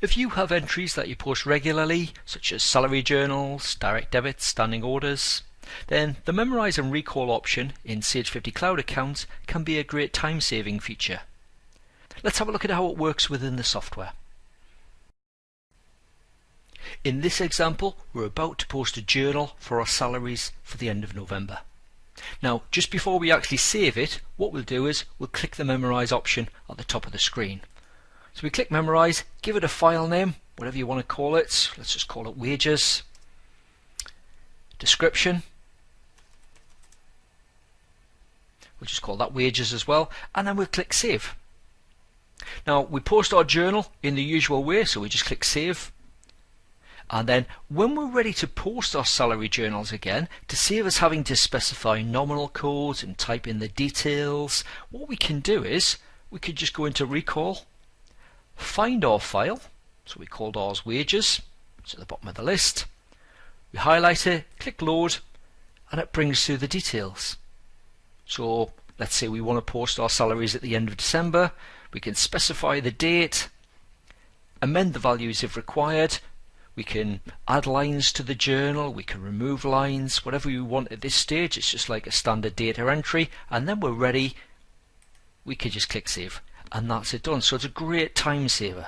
If you have entries that you post regularly, such as salary journals, direct debits, standing orders, then the Memorise and Recall option in Sage 50 Cloud accounts can be a great time-saving feature. Let's have a look at how it works within the software. In this example, we're about to post a journal for our salaries for the end of November. Now, just before we actually save it, what we'll do is we'll click the Memorise option at the top of the screen. So we click Memorise, give it a file name, whatever you want to call it. Let's just call it wages. Description. We'll just call that wages as well, and then we'll click Save. Now, we post our journal in the usual way, so we just click Save. And then when we're ready to post our salary journals again, to save us having to specify nominal codes and type in the details, what we can do is we could just go into Recall, find our file, so we called ours wages, it's at the bottom of the list, we highlight it, click Load, and it brings through the details. So let's say we want to post our salaries at the end of December, we can specify the date, amend the values if required. We can add lines to the journal, we can remove lines, whatever you want at this stage. It's just like a standard data entry, and then we're ready. We can just click Save, and that's it done. So it's a great time saver.